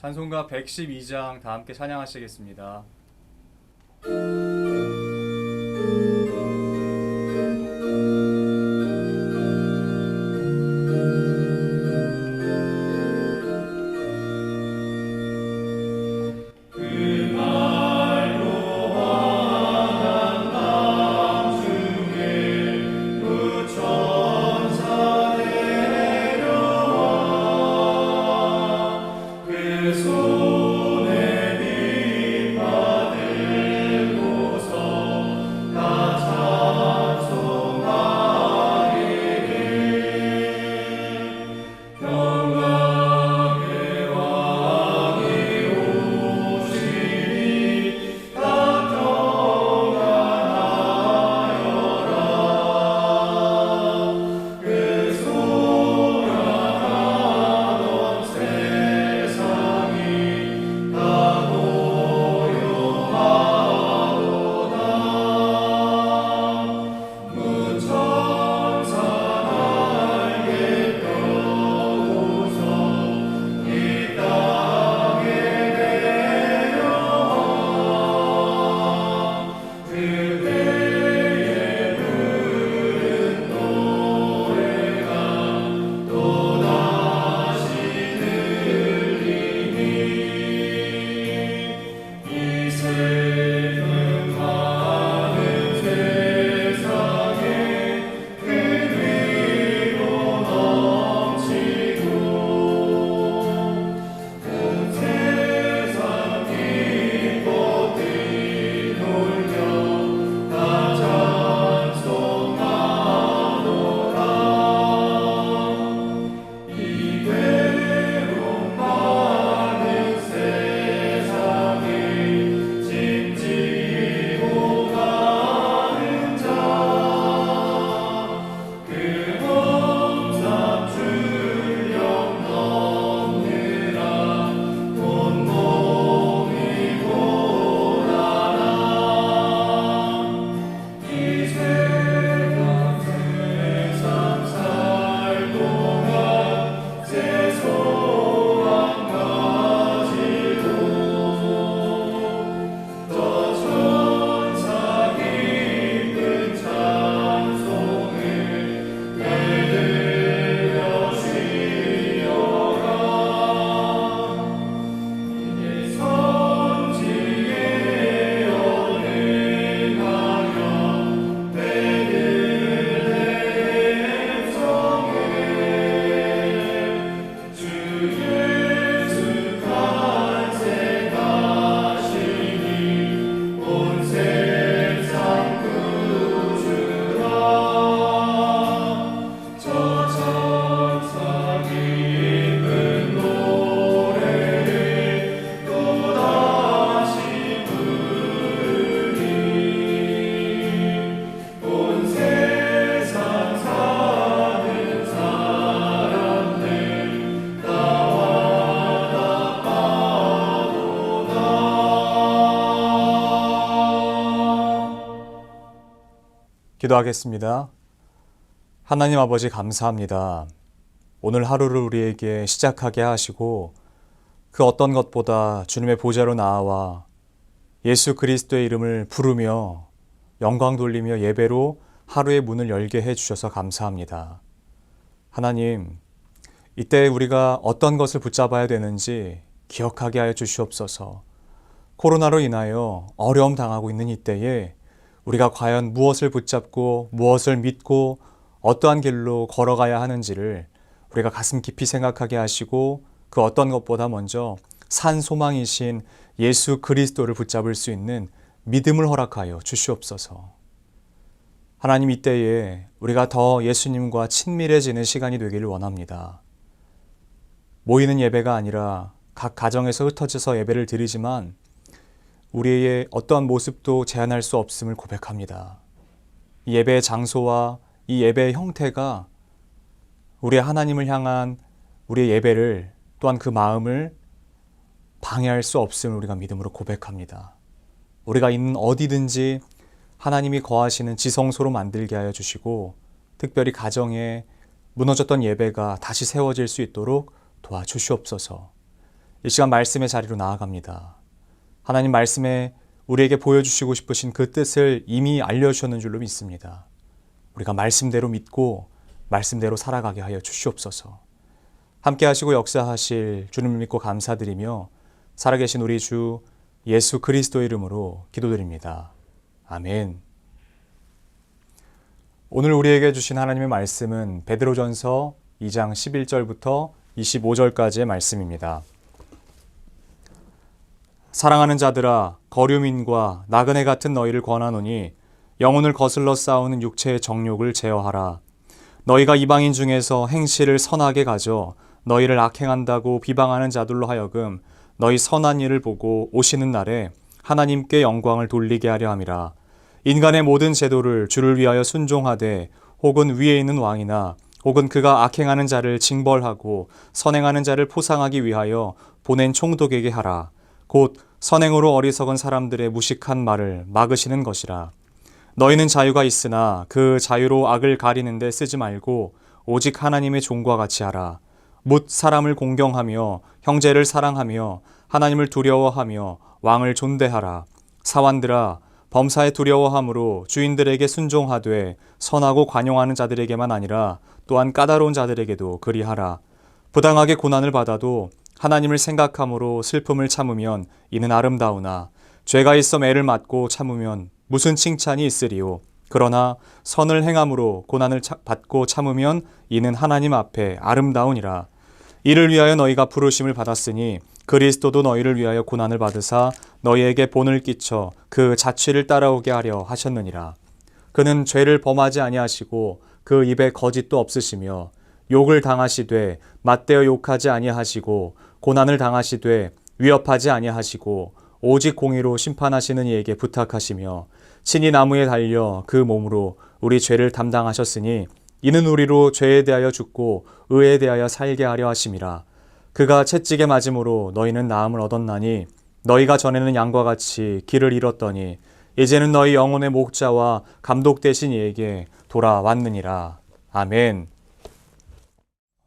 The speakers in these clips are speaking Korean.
찬송가 112장 다 함께 찬양하시겠습니다. 기도하겠습니다. 하나님 아버지 감사합니다. 오늘 하루를 우리에게 시작하게 하시고 그 어떤 것보다 주님의 보좌로 나아와 예수 그리스도의 이름을 부르며 영광 돌리며 예배로 하루의 문을 열게 해주셔서 감사합니다. 하나님, 이때 우리가 어떤 것을 붙잡아야 되는지 기억하게 하여 주시옵소서. 코로나로 인하여 어려움 당하고 있는 이때에 우리가 과연 무엇을 붙잡고 무엇을 믿고 어떠한 길로 걸어가야 하는지를 우리가 가슴 깊이 생각하게 하시고 그 어떤 것보다 먼저 산 소망이신 예수 그리스도를 붙잡을 수 있는 믿음을 허락하여 주시옵소서. 하나님, 이때에 우리가 더 예수님과 친밀해지는 시간이 되기를 원합니다. 모이는 예배가 아니라 각 가정에서 흩어져서 예배를 드리지만 우리의 어떠한 모습도 제한할 수 없음을 고백합니다. 이 예배의 장소와 이 예배의 형태가 우리의 하나님을 향한 우리의 예배를 또한 그 마음을 방해할 수 없음을 우리가 믿음으로 고백합니다. 우리가 있는 어디든지 하나님이 거하시는 지성소로 만들게 하여 주시고 특별히 가정에 무너졌던 예배가 다시 세워질 수 있도록 도와주시옵소서. 이 시간 말씀의 자리로 나아갑니다. 하나님 말씀에 우리에게 보여주시고 싶으신 그 뜻을 이미 알려주셨는 줄로 믿습니다. 우리가 말씀대로 믿고 말씀대로 살아가게 하여 주시옵소서. 함께 하시고 역사하실 주님을 믿고 감사드리며 살아계신 우리 주 예수 그리스도 이름으로 기도드립니다. 아멘. 오늘 우리에게 주신 하나님의 말씀은 베드로전서 2장 11절부터 25절까지의 말씀입니다. 사랑하는 자들아, 거류민과 나그네 같은 너희를 권하노니 영혼을 거슬러 싸우는 육체의 정욕을 제어하라. 너희가 이방인 중에서 행실을 선하게 가져 너희를 악행한다고 비방하는 자들로 하여금 너희 선한 일을 보고 오시는 날에 하나님께 영광을 돌리게 하려 함이라. 인간의 모든 제도를 주를 위하여 순종하되 혹은 위에 있는 왕이나 혹은 그가 악행하는 자를 징벌하고 선행하는 자를 포상하기 위하여 보낸 총독에게 하라. 곧 선행으로 어리석은 사람들의 무식한 말을 막으시는 것이라. 너희는 자유가 있으나 그 자유로 악을 가리는 데 쓰지 말고 오직 하나님의 종과 같이 하라. 묻 사람을 공경하며 형제를 사랑하며 하나님을 두려워하며 왕을 존대하라. 사환들아, 범사에 두려워함으로 주인들에게 순종하되 선하고 관용하는 자들에게만 아니라 또한 까다로운 자들에게도 그리하라. 부당하게 고난을 받아도 하나님을 생각함으로 슬픔을 참으면 이는 아름다우나 죄가 있어 매를 맞고 참으면 무슨 칭찬이 있으리요. 그러나 선을 행함으로 고난을 받고 참으면 이는 하나님 앞에 아름다우니라. 이를 위하여 너희가 부르심을 받았으니 그리스도도 너희를 위하여 고난을 받으사 너희에게 본을 끼쳐 그 자취를 따라오게 하려 하셨느니라. 그는 죄를 범하지 아니하시고 그 입에 거짓도 없으시며 욕을 당하시되 맞대어 욕하지 아니하시고 고난을 당하시되 위협하지 아니하시고 오직 공의로 심판하시는 이에게 부탁하시며 친히 나무에 달려 그 몸으로 우리 죄를 담당하셨으니 이는 우리로 죄에 대하여 죽고 의에 대하여 살게 하려 하심이라. 그가 채찍에 맞음으로 너희는 나음을 얻었나니 너희가 전에는 양과 같이 길을 잃었더니 이제는 너희 영혼의 목자와 감독 되신 이에게 돌아왔느니라. 아멘.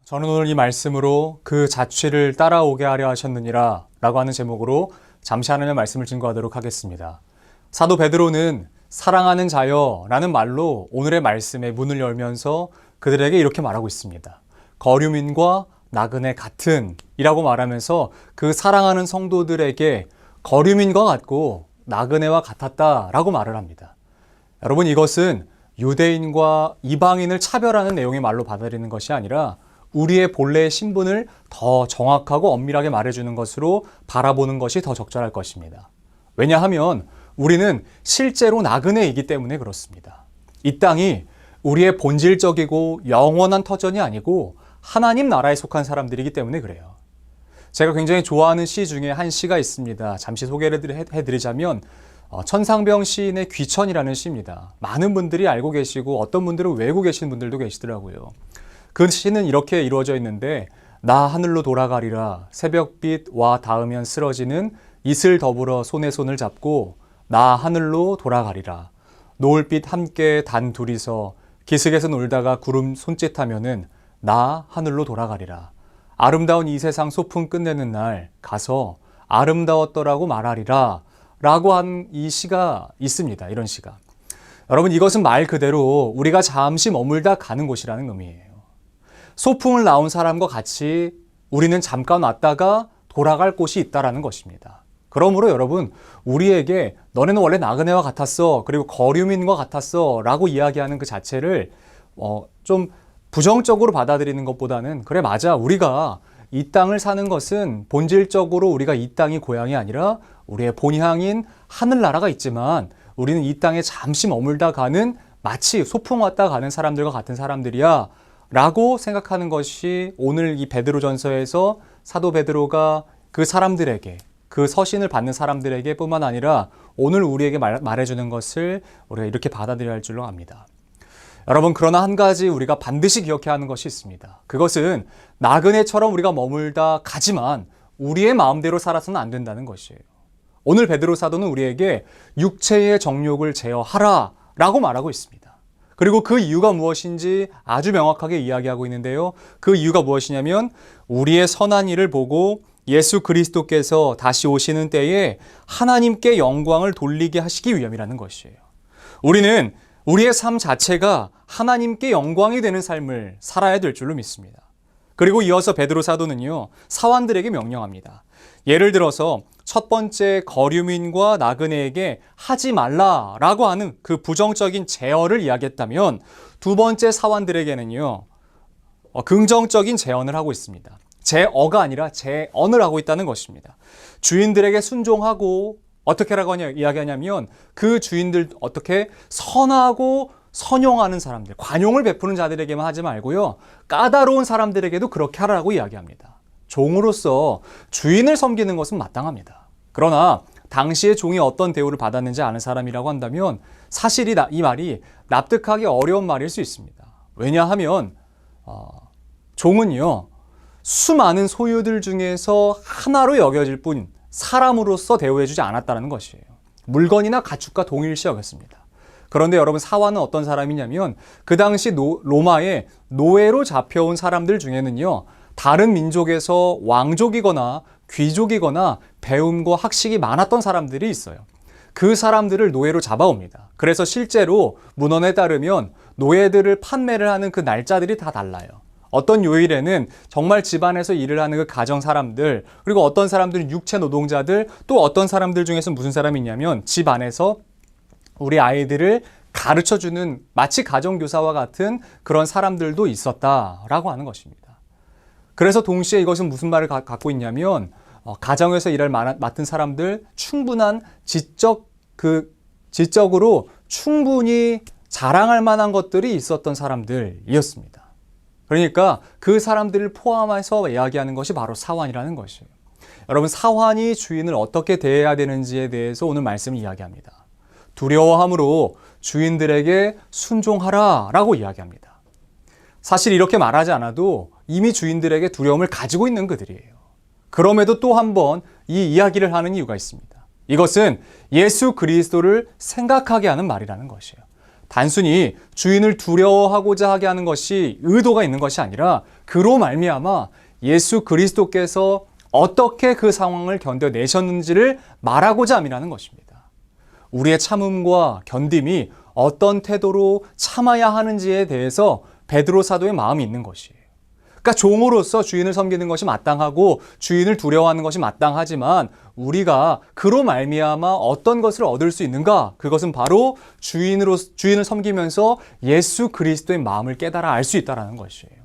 저는 오늘 이 말씀으로 그 자취를 따라오게 하려 하셨느니라 라고 하는 제목으로 잠시 하나님의 말씀을 증거하도록 하겠습니다. 사도 베드로는 사랑하는 자여 라는 말로 오늘의 말씀의 문을 열면서 그들에게 이렇게 말하고 있습니다. 거류민과 나그네 같은 이라고 말하면서 그 사랑하는 성도들에게 거류민과 같고 나그네와 같았다라고 말을 합니다. 여러분, 이것은 유대인과 이방인을 차별하는 내용의 말로 받아들이는 것이 아니라 우리의 본래의 신분을 더 정확하고 엄밀하게 말해주는 것으로 바라보는 것이 더 적절할 것입니다. 왜냐하면 우리는 실제로 나그네이기 때문에 그렇습니다. 이 땅이 우리의 본질적이고 영원한 터전이 아니고 하나님 나라에 속한 사람들이기 때문에 그래요. 제가 굉장히 좋아하는 시 중에 한 시가 있습니다. 잠시 소개를 해드리자면 천상병 시인의 귀천이라는 시입니다. 많은 분들이 알고 계시고 어떤 분들은 외우고 계신 분들도 계시더라고요. 그 시는 이렇게 이루어져 있는데 나 하늘로 돌아가리라 새벽빛 와 닿으면 쓰러지는 이슬 더불어 손에 손을 잡고 나 하늘로 돌아가리라. 노을빛 함께 단 둘이서 기슭에서 놀다가 구름 손짓하면은 나 하늘로 돌아가리라. 아름다운 이 세상 소풍 끝내는 날 가서 아름다웠더라고 말하리라 라고 한 이 시가 있습니다. 이런 시가. 여러분, 이것은 말 그대로 우리가 잠시 머물다 가는 곳이라는 의미예요. 소풍을 나온 사람과 같이 우리는 잠깐 왔다가 돌아갈 곳이 있다라는 것입니다. 그러므로 여러분, 우리에게 너네는 원래 나그네와 같았어, 그리고 거류민과 같았어 라고 이야기하는 그 자체를 좀 부정적으로 받아들이는 것보다는 그래 맞아, 우리가 이 땅을 사는 것은 본질적으로 우리가 이 땅이 고향이 아니라 우리의 본향인 하늘나라가 있지만 우리는 이 땅에 잠시 머물다 가는 마치 소풍 왔다 가는 사람들과 같은 사람들이야 라고 생각하는 것이 오늘 이 베드로전서에서 사도 베드로가 그 사람들에게, 그 서신을 받는 사람들에게 뿐만 아니라 오늘 우리에게 말해주는 것을 우리가 이렇게 받아들여야 할 줄로 압니다. 여러분, 그러나 한 가지 우리가 반드시 기억해야 하는 것이 있습니다. 그것은 나그네처럼 우리가 머물다 가지만 우리의 마음대로 살아서는 안 된다는 것이에요. 오늘 베드로 사도는 우리에게 육체의 정욕을 제어하라 라고 말하고 있습니다. 그리고 그 이유가 무엇인지 아주 명확하게 이야기하고 있는데요. 그 이유가 무엇이냐면 우리의 선한 일을 보고 예수 그리스도께서 다시 오시는 때에 하나님께 영광을 돌리게 하시기 위함이라는 것이에요. 우리는 우리의 삶 자체가 하나님께 영광이 되는 삶을 살아야 될 줄로 믿습니다. 그리고 이어서 베드로 사도는요, 사환들에게 명령합니다. 예를 들어서 첫 번째 거류민과 나그네에게 하지 말라라고 하는 그 부정적인 제어를 이야기했다면 두 번째 사환들에게는요, 긍정적인 제언을 하고 있습니다. 제어가 아니라 제언을 하고 있다는 것입니다. 주인들에게 순종하고 어떻게 이야기하냐면 그 주인들 어떻게 선하고 선용하는 사람들, 관용을 베푸는 자들에게만 하지 말고요, 까다로운 사람들에게도 그렇게 하라고 이야기합니다. 종으로서 주인을 섬기는 것은 마땅합니다. 그러나 당시의 종이 어떤 대우를 받았는지 아는 사람이라고 한다면 사실 이 말이 납득하기 어려운 말일 수 있습니다. 왜냐하면 종은요, 수많은 소유들 중에서 하나로 여겨질 뿐 사람으로서 대우해주지 않았다는 것이에요. 물건이나 가축과 동일시 여겼습니다. 그런데 여러분, 사환은 어떤 사람이냐면 그 당시 로마의 노예로 잡혀온 사람들 중에는요, 다른 민족에서 왕족이거나 귀족이거나 배움과 학식이 많았던 사람들이 있어요. 그 사람들을 노예로 잡아옵니다. 그래서 실제로 문헌에 따르면 노예들을 판매를 하는 그 날짜들이 다 달라요. 어떤 요일에는 정말 집안에서 일을 하는 그 가정 사람들, 그리고 어떤 사람들은 육체 노동자들, 또 어떤 사람들 중에서 무슨 사람이 있냐면 집 안에서 우리 아이들을 가르쳐주는 마치 가정교사와 같은 그런 사람들도 있었다라고 하는 것입니다. 그래서 동시에 이것은 무슨 말을 갖고 있냐면 가정에서 일을 맡은 사람들, 충분한 지적으로 충분히 자랑할 만한 것들이 있었던 사람들이었습니다. 그러니까 그 사람들을 포함해서 이야기하는 것이 바로 사환이라는 것이에요. 여러분, 사환이 주인을 어떻게 대해야 되는지에 대해서 오늘 말씀을 이야기합니다. 두려워함으로 주인들에게 순종하라 라고 이야기합니다. 사실 이렇게 말하지 않아도 이미 주인들에게 두려움을 가지고 있는 그들이에요. 그럼에도 또 한 번 이 이야기를 하는 이유가 있습니다. 이것은 예수 그리스도를 생각하게 하는 말이라는 것이에요. 단순히 주인을 두려워하고자 하게 하는 것이 의도가 있는 것이 아니라 그로 말미암아 예수 그리스도께서 어떻게 그 상황을 견뎌내셨는지를 말하고자 함이라는 것입니다. 우리의 참음과 견딤이 어떤 태도로 참아야 하는지에 대해서 베드로 사도의 마음이 있는 것이에요. 그러니까 종으로서 주인을 섬기는 것이 마땅하고 주인을 두려워하는 것이 마땅하지만 우리가 그로 말미암아 어떤 것을 얻을 수 있는가? 그것은 바로 주인을 섬기면서 예수 그리스도의 마음을 깨달아 알 수 있다는 것이에요.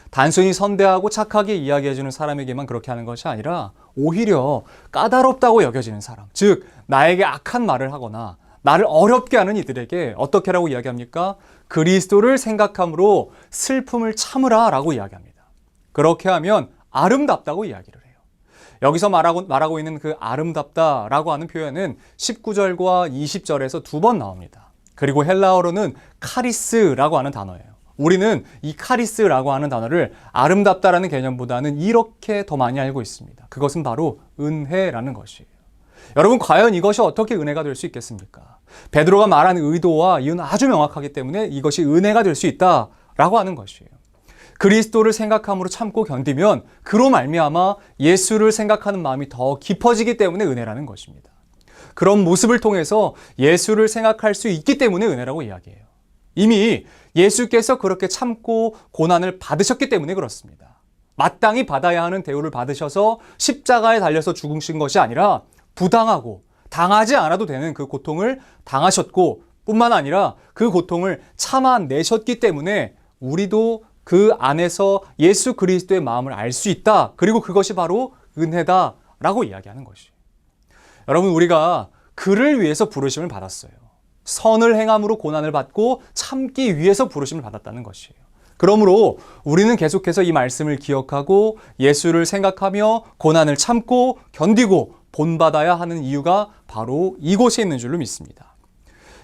단순히 선대하고 착하게 이야기해주는 사람에게만 그렇게 하는 것이 아니라 오히려 까다롭다고 여겨지는 사람, 즉 나에게 악한 말을 하거나 나를 어렵게 하는 이들에게 어떻게 하라고 이야기합니까? 그리스도를 생각함으로 슬픔을 참으라 라고 이야기합니다. 그렇게 하면 아름답다고 이야기를 해요. 여기서 말하고 있는 그 아름답다라고 하는 표현은 19절과 20절에서 두 번 나옵니다. 그리고 헬라어로는 카리스라고 하는 단어예요. 우리는 이 카리스라고 하는 단어를 아름답다라는 개념보다는 이렇게 더 많이 알고 있습니다. 그것은 바로 은혜라는 것이에요. 여러분, 과연 이것이 어떻게 은혜가 될 수 있겠습니까? 베드로가 말한 의도와 이유는 아주 명확하기 때문에 이것이 은혜가 될 수 있다라고 하는 것이에요. 그리스도를 생각함으로 참고 견디면 그로 말미암아 예수를 생각하는 마음이 더 깊어지기 때문에 은혜라는 것입니다. 그런 모습을 통해서 예수를 생각할 수 있기 때문에 은혜라고 이야기해요. 이미 예수께서 그렇게 참고 고난을 받으셨기 때문에 그렇습니다. 마땅히 받아야 하는 대우를 받으셔서 십자가에 달려서 죽으신 것이 아니라 부당하고 당하지 않아도 되는 그 고통을 당하셨고 뿐만 아니라 그 고통을 참아내셨기 때문에 우리도 그 안에서 예수 그리스도의 마음을 알 수 있다. 그리고 그것이 바로 은혜다라고 이야기하는 것이에요. 여러분, 우리가 그를 위해서 부르심을 받았어요. 선을 행함으로 고난을 받고 참기 위해서 부르심을 받았다는 것이에요. 그러므로 우리는 계속해서 이 말씀을 기억하고 예수를 생각하며 고난을 참고 견디고 본받아야 하는 이유가 바로 이곳에 있는 줄로 믿습니다.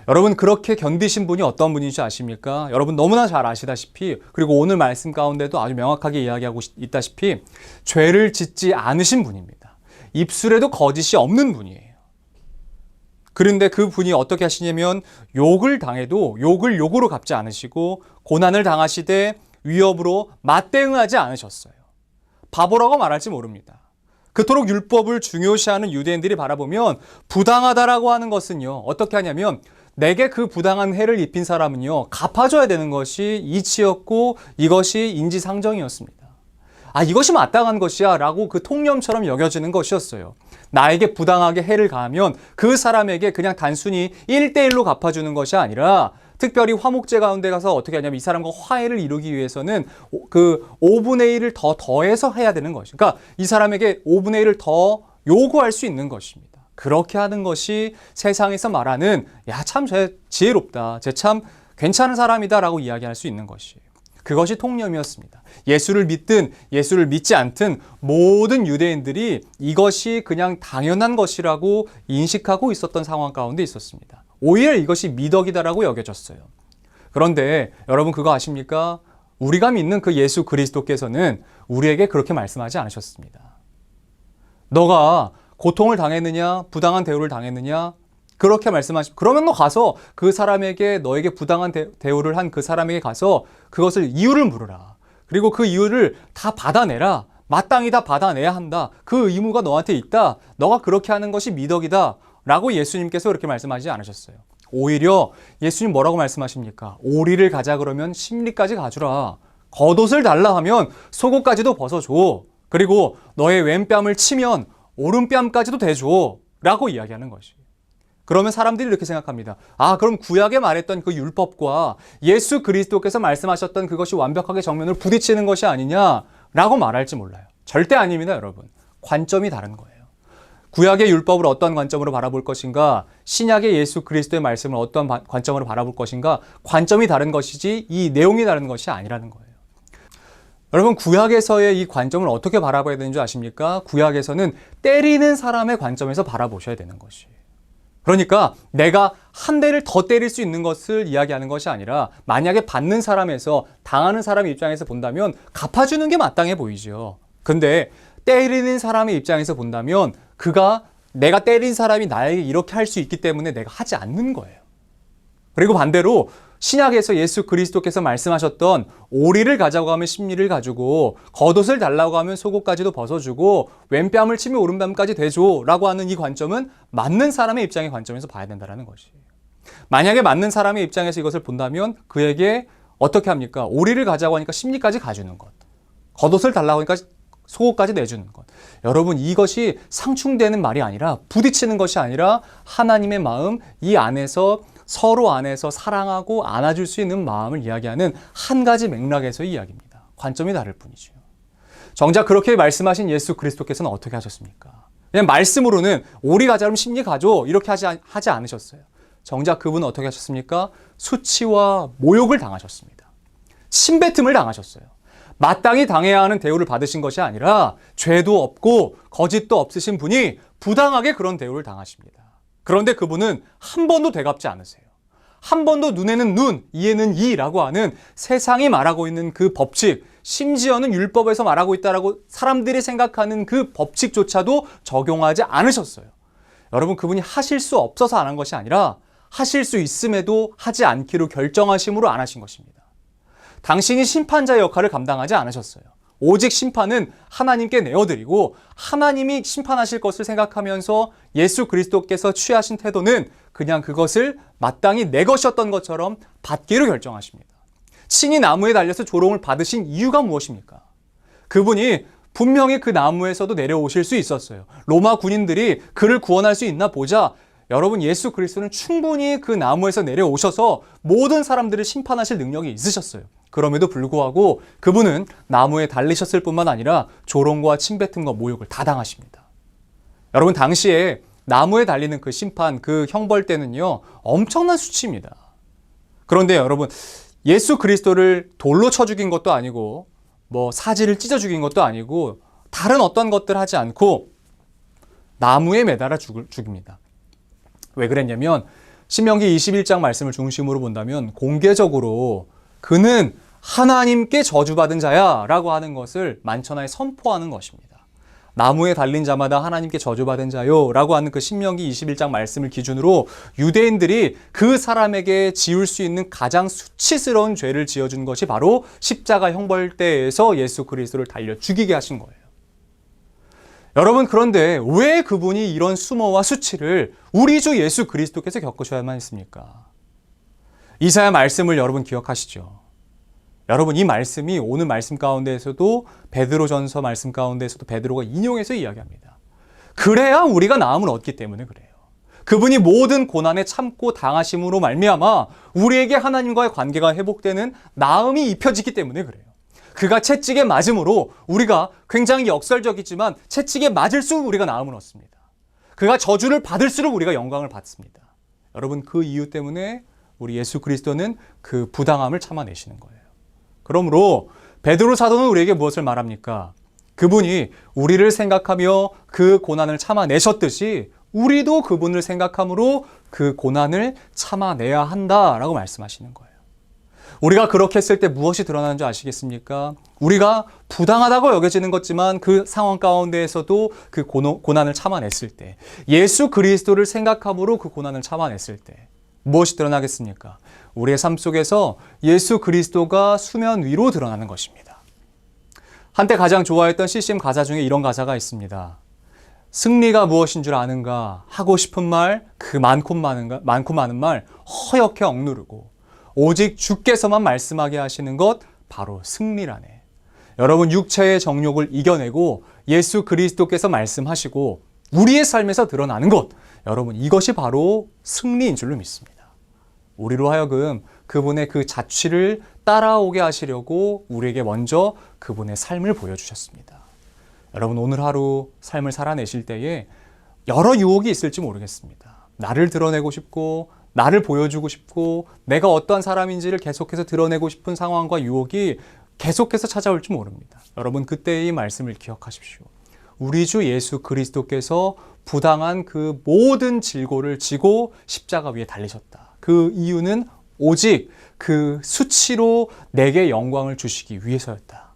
여러분, 그렇게 견디신 분이 어떤 분인지 아십니까? 여러분 너무나 잘 아시다시피, 그리고 오늘 말씀 가운데도 아주 명확하게 이야기하고 있다시피 죄를 짓지 않으신 분입니다. 입술에도 거짓이 없는 분이에요. 그런데 그 분이 어떻게 하시냐면 욕을 당해도 욕을 욕으로 갚지 않으시고 고난을 당하시되 위협으로 맞대응하지 않으셨어요. 바보라고 말할지 모릅니다. 그토록 율법을 중요시하는 유대인들이 바라보면 부당하다라고 하는 것은요, 어떻게 하냐면 내게 그 부당한 해를 입힌 사람은요, 갚아줘야 되는 것이 이치였고 이것이 인지상정이었습니다. 아, 이것이 마땅한 것이야 라고 그 통념처럼 여겨지는 것이었어요. 나에게 부당하게 해를 가하면 그 사람에게 그냥 단순히 1대1로 갚아주는 것이 아니라 특별히 화목제 가운데 가서 어떻게 하냐면 이 사람과 화해를 이루기 위해서는 그 5분의 1을 더 더해서 해야 되는 것이죠. 그러니까 이 사람에게 5분의 1을 더 요구할 수 있는 것입니다. 그렇게 하는 것이 세상에서 말하는 야, 참 쟤 지혜롭다, 쟤 참 괜찮은 사람이다 라고 이야기할 수 있는 것이에요. 그것이 통념이었습니다. 예수를 믿든 예수를 믿지 않든 모든 유대인들이 이것이 그냥 당연한 것이라고 인식하고 있었던 상황 가운데 있었습니다. 오히려 이것이 미덕이다라고 여겨졌어요. 그런데 여러분 그거 아십니까? 우리가 믿는 그 예수 그리스도께서는 우리에게 그렇게 말씀하지 않으셨습니다. 너가 고통을 당했느냐, 부당한 대우를 당했느냐, 그렇게 그러면 너 가서 그 사람에게 너에게 부당한 대우를 한 그 사람에게 가서 그것을 이유를 물으라. 그리고 그 이유를 다 받아내라. 마땅히 다 받아내야 한다. 그 의무가 너한테 있다. 너가 그렇게 하는 것이 미덕이다. 라고 예수님께서 그렇게 말씀하지 않으셨어요. 오히려 예수님 뭐라고 말씀하십니까? 오리를 가자 그러면 심리까지 가주라. 겉옷을 달라 하면 속옷까지도 벗어줘. 그리고 너의 왼뺨을 치면 오른뺨까지도 대줘. 라고 이야기하는 것이에요. 그러면 사람들이 이렇게 생각합니다. 아, 그럼 구약에 말했던 그 율법과 예수 그리스도께서 말씀하셨던 그것이 완벽하게 정면을 부딪히는 것이 아니냐라고 말할지 몰라요. 절대 아닙니다, 여러분. 관점이 다른 거예요. 구약의 율법을 어떤 관점으로 바라볼 것인가, 신약의 예수 그리스도의 말씀을 어떤 관점으로 바라볼 것인가, 관점이 다른 것이지 이 내용이 다른 것이 아니라는 거예요. 여러분, 구약에서의 이 관점을 어떻게 바라봐야 되는 줄 아십니까? 구약에서는 때리는 사람의 관점에서 바라보셔야 되는 것이에요. 그러니까 내가 한 대를 더 때릴 수 있는 것을 이야기하는 것이 아니라 만약에 받는 사람에서 당하는 사람의 입장에서 본다면 갚아주는 게 마땅해 보이죠. 근데 때리는 사람의 입장에서 본다면 내가 때린 사람이 나에게 이렇게 할 수 있기 때문에 내가 하지 않는 거예요. 그리고 반대로 신약에서 예수 그리스도께서 말씀하셨던 오리를 가자고 하면 심리를 가지고 겉옷을 달라고 하면 속옷까지도 벗어주고 왼뺨을 치면 오른뺨까지 대줘 라고 하는 이 관점은 맞는 사람의 입장의 관점에서 봐야 된다는 것이에요. 만약에 맞는 사람의 입장에서 이것을 본다면 그에게 어떻게 합니까? 오리를 가자고 하니까 심리까지 가주는 것, 겉옷을 달라고 하니까 속옷까지 내주는 것. 여러분, 이것이 상충되는 말이 아니라 부딪히는 것이 아니라 하나님의 마음, 이 안에서 서로 안에서 사랑하고 안아줄 수 있는 마음을 이야기하는 한 가지 맥락에서의 이야기입니다. 관점이 다를 뿐이죠. 정작 그렇게 말씀하신 예수 그리스도께서는 어떻게 하셨습니까? 그냥 말씀으로는 오리 가자면 심리 가져 이렇게 하지 않으셨어요. 정작 그분은 어떻게 하셨습니까? 수치와 모욕을 당하셨습니다. 침뱉음을 당하셨어요. 마땅히 당해야 하는 대우를 받으신 것이 아니라 죄도 없고 거짓도 없으신 분이 부당하게 그런 대우를 당하십니다. 그런데 그분은 한 번도 되갚지 않으세요. 한 번도 눈에는 눈, 이에는 이라고 하는 세상이 말하고 있는 그 법칙, 심지어는 율법에서 말하고 있다라고 사람들이 생각하는 그 법칙조차도 적용하지 않으셨어요. 여러분, 그분이 하실 수 없어서 안 한 것이 아니라 하실 수 있음에도 하지 않기로 결정하심으로 안 하신 것입니다. 당신이 심판자의 역할을 감당하지 않으셨어요. 오직 심판은 하나님께 내어드리고 하나님이 심판하실 것을 생각하면서 예수 그리스도께서 취하신 태도는 그냥 그것을 마땅히 내 것이었던 것처럼 받기로 결정하십니다. 친히 나무에 달려서 조롱을 받으신 이유가 무엇입니까? 그분이 분명히 그 나무에서도 내려오실 수 있었어요. 로마 군인들이 그를 구원할 수 있나 보자. 여러분, 예수 그리스도는 충분히 그 나무에서 내려오셔서 모든 사람들을 심판하실 능력이 있으셨어요. 그럼에도 불구하고 그분은 나무에 달리셨을 뿐만 아니라 조롱과 침뱉음과 모욕을 다 당하십니다. 여러분, 당시에 나무에 달리는 그 심판, 그 형벌 때는요, 엄청난 수치입니다. 그런데 여러분, 예수 그리스도를 돌로 쳐 죽인 것도 아니고 사지를 찢어 죽인 것도 아니고 다른 어떤 것들 하지 않고 나무에 매달아 죽입니다. 왜 그랬냐면 신명기 21장 말씀을 중심으로 본다면 공개적으로 그는 하나님께 저주받은 자야 라고 하는 것을 만천하에 선포하는 것입니다. 나무에 달린 자마다 하나님께 저주받은 자요 라고 하는 그 신명기 21장 말씀을 기준으로 유대인들이 그 사람에게 지을 수 있는 가장 수치스러운 죄를 지어준 것이 바로 십자가 형벌대에서 예수 그리스도를 달려 죽이게 하신 거예요. 여러분, 그런데 왜 그분이 이런 수모와 수치를 우리 주 예수 그리스도께서 겪으셔야만 했습니까? 이사야 말씀을 여러분 기억하시죠? 여러분, 이 말씀이 오늘 말씀 가운데에서도 베드로전서 말씀 가운데에서도 베드로가 인용해서 이야기합니다. 그래야 우리가 나음을 얻기 때문에 그래요. 그분이 모든 고난에 참고 당하심으로 말미암아 우리에게 하나님과의 관계가 회복되는 나음이 입혀지기 때문에 그래요. 그가 채찍에 맞음으로 우리가 굉장히 역설적이지만 채찍에 맞을수록 우리가 나음을 얻습니다. 그가 저주를 받을수록 우리가 영광을 받습니다. 여러분, 그 이유 때문에 우리 예수 그리스도는 그 부당함을 참아내시는 거예요. 그러므로 베드로 사도는 우리에게 무엇을 말합니까? 그분이 우리를 생각하며 그 고난을 참아내셨듯이 우리도 그분을 생각함으로 그 고난을 참아내야 한다라고 말씀하시는 거예요. 우리가 그렇게 했을 때 무엇이 드러나는 줄 아시겠습니까? 우리가 부당하다고 여겨지는 것지만 그 상황 가운데에서도 그 고난을 참아냈을 때, 예수 그리스도를 생각함으로 그 고난을 참아냈을 때 무엇이 드러나겠습니까? 우리의 삶 속에서 예수 그리스도가 수면 위로 드러나는 것입니다. 한때 가장 좋아했던 CCM 가사 중에 이런 가사가 있습니다. 승리가 무엇인 줄 아는가? 하고 싶은 말, 그 많고 많은 말 허옇게 억누르고 오직 주께서만 말씀하게 하시는 것, 바로 승리라네. 여러분, 육체의 정욕을 이겨내고 예수 그리스도께서 말씀하시고 우리의 삶에서 드러나는 것, 여러분, 이것이 바로 승리인 줄로 믿습니다. 우리로 하여금 그분의 그 자취를 따라오게 하시려고 우리에게 먼저 그분의 삶을 보여주셨습니다. 여러분, 오늘 하루 삶을 살아내실 때에 여러 유혹이 있을지 모르겠습니다. 나를 드러내고 싶고, 나를 보여주고 싶고, 내가 어떠한 사람인지를 계속해서 드러내고 싶은 상황과 유혹이 계속해서 찾아올지 모릅니다. 여러분, 그때의 말씀을 기억하십시오. 우리 주 예수 그리스도께서 부당한 그 모든 질고를 지고 십자가 위에 달리셨다. 그 이유는 오직 그 수치로 내게 영광을 주시기 위해서였다.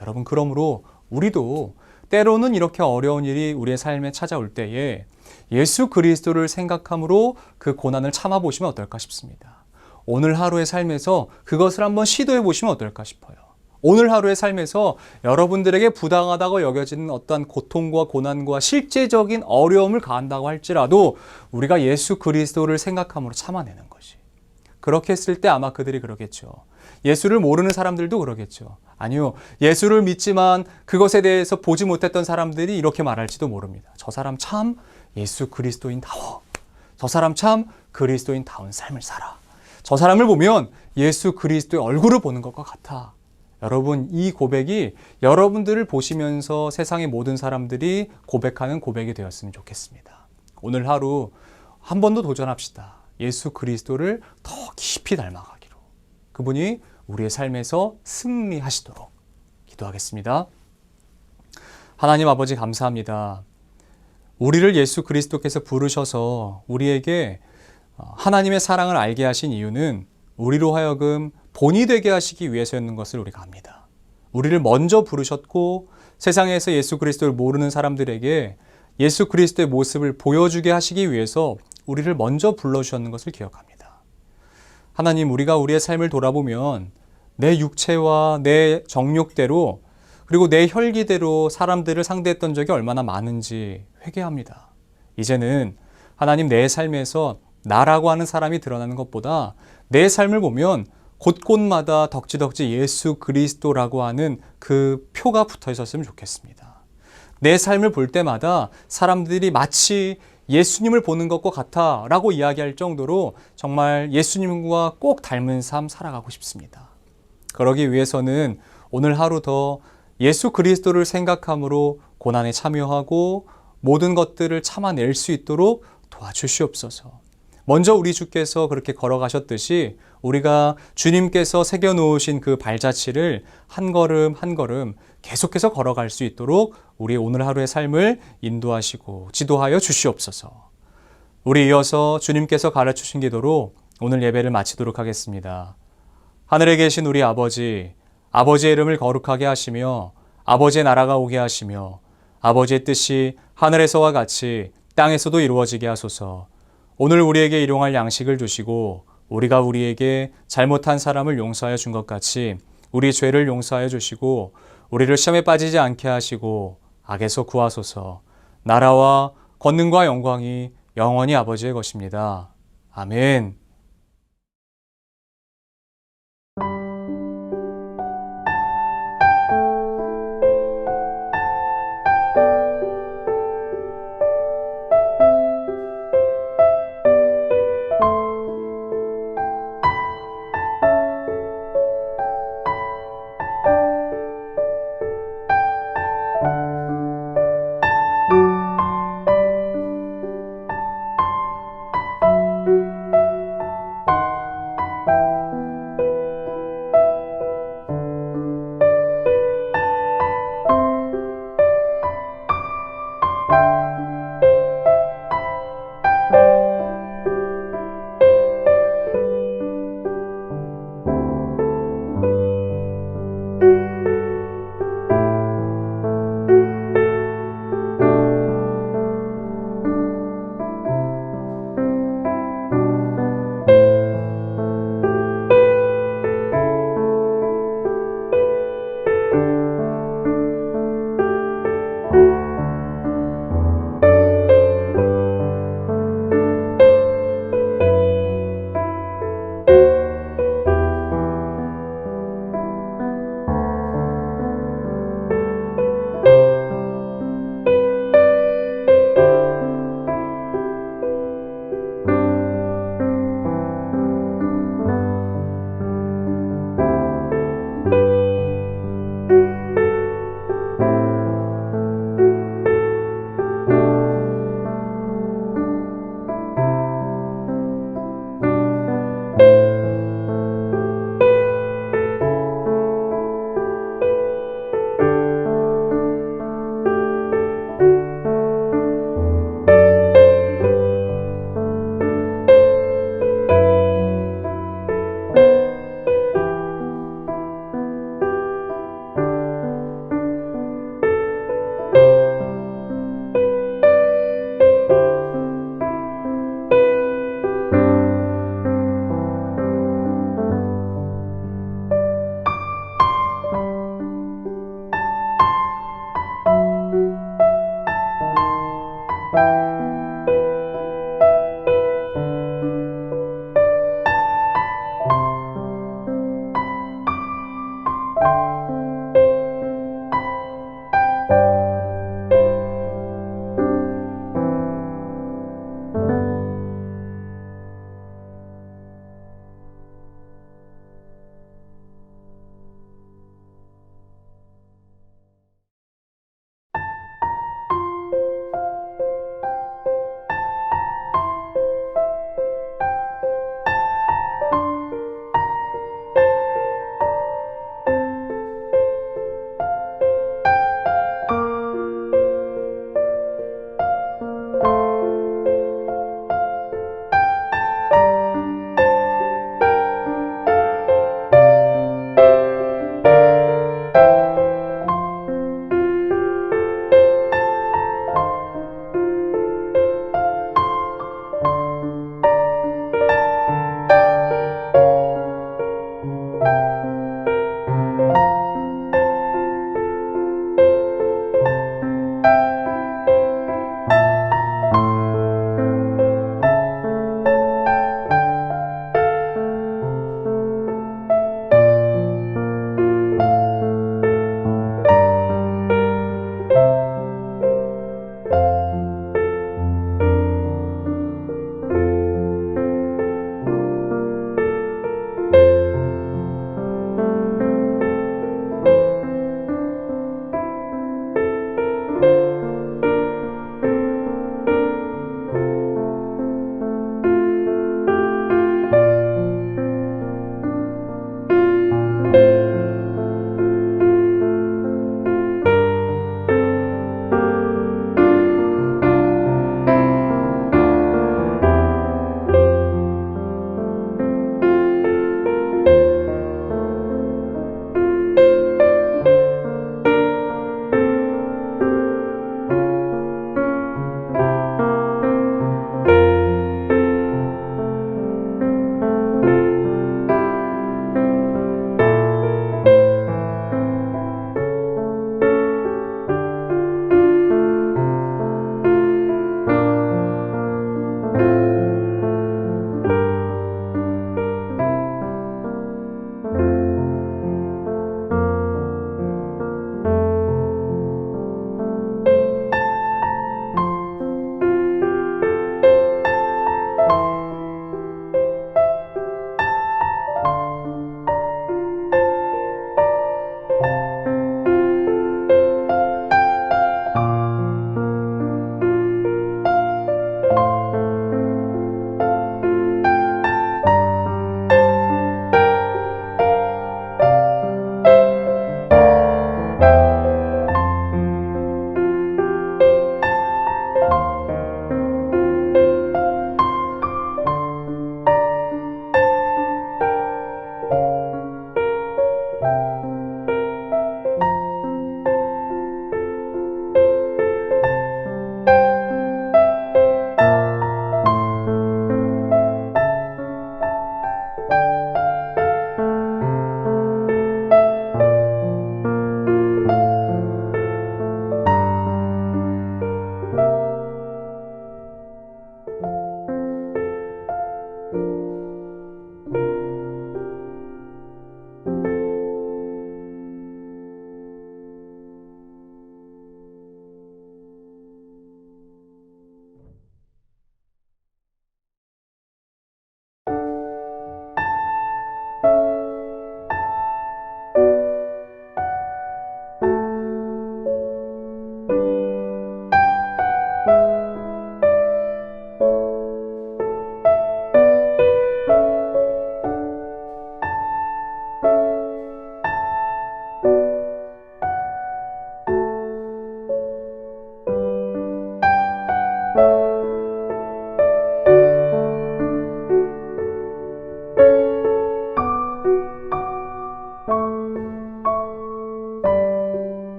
여러분, 그러므로 우리도 때로는 이렇게 어려운 일이 우리의 삶에 찾아올 때에 예수 그리스도를 생각함으로 그 고난을 참아보시면 어떨까 싶습니다. 오늘 하루의 삶에서 그것을 한번 시도해 보시면 어떨까 싶어요. 오늘 하루의 삶에서 여러분들에게 부당하다고 여겨지는 어떤 고통과 고난과 실제적인 어려움을 가한다고 할지라도 우리가 예수 그리스도를 생각함으로 참아내는 것이. 그렇게 했을 때 아마 그들이 그러겠죠. 예수를 모르는 사람들도 그러겠죠. 아니요, 예수를 믿지만 그것에 대해서 보지 못했던 사람들이 이렇게 말할지도 모릅니다. 저 사람 참 예수 그리스도인다워. 저 사람 참 그리스도인다운 삶을 살아. 저 사람을 보면 예수 그리스도의 얼굴을 보는 것과 같아. 여러분, 이 고백이 여러분들을 보시면서 세상의 모든 사람들이 고백하는 고백이 되었으면 좋겠습니다. 오늘 하루 한 번 더 도전합시다. 예수 그리스도를 더 깊이 닮아가기로. 그분이 우리의 삶에서 승리하시도록 기도하겠습니다. 하나님 아버지, 감사합니다. 우리를 예수 그리스도께서 부르셔서 우리에게 하나님의 사랑을 알게 하신 이유는 우리로 하여금 본이 되게 하시기 위해서였는 것을 우리가 압니다. 우리를 먼저 부르셨고 세상에서 예수 그리스도를 모르는 사람들에게 예수 그리스도의 모습을 보여주게 하시기 위해서 우리를 먼저 불러주셨는 것을 기억합니다. 하나님, 우리가 우리의 삶을 돌아보면 내 육체와 내 정욕대로 그리고 내 혈기대로 사람들을 상대했던 적이 얼마나 많은지 회개합니다. 이제는 하나님, 내 삶에서 나라고 하는 사람이 드러나는 것보다 내 삶을 보면 곳곳마다 덕지덕지 예수 그리스도라고 하는 그 표가 붙어 있었으면 좋겠습니다. 내 삶을 볼 때마다 사람들이 마치 예수님을 보는 것과 같아 라고 이야기할 정도로 정말 예수님과 꼭 닮은 삶 살아가고 싶습니다. 그러기 위해서는 오늘 하루 더 예수 그리스도를 생각함으로 고난에 참여하고 모든 것들을 참아낼 수 있도록 도와주시옵소서. 먼저 우리 주께서 그렇게 걸어가셨듯이 우리가 주님께서 새겨놓으신 그 발자취를 한 걸음 한 걸음 계속해서 걸어갈 수 있도록 우리 오늘 하루의 삶을 인도하시고 지도하여 주시옵소서. 우리 이어서 주님께서 가르치신 기도로 오늘 예배를 마치도록 하겠습니다. 하늘에 계신 우리 아버지, 아버지의 이름을 거룩하게 하시며 아버지의 나라가 오게 하시며 아버지의 뜻이 하늘에서와 같이 땅에서도 이루어지게 하소서. 오늘 우리에게 일용할 양식을 주시고 우리가 우리에게 잘못한 사람을 용서하여 준 것 같이 우리 죄를 용서하여 주시고 우리를 시험에 빠지지 않게 하시고 악에서 구하소서. 나라와 권능과 영광이 영원히 아버지의 것입니다. 아멘.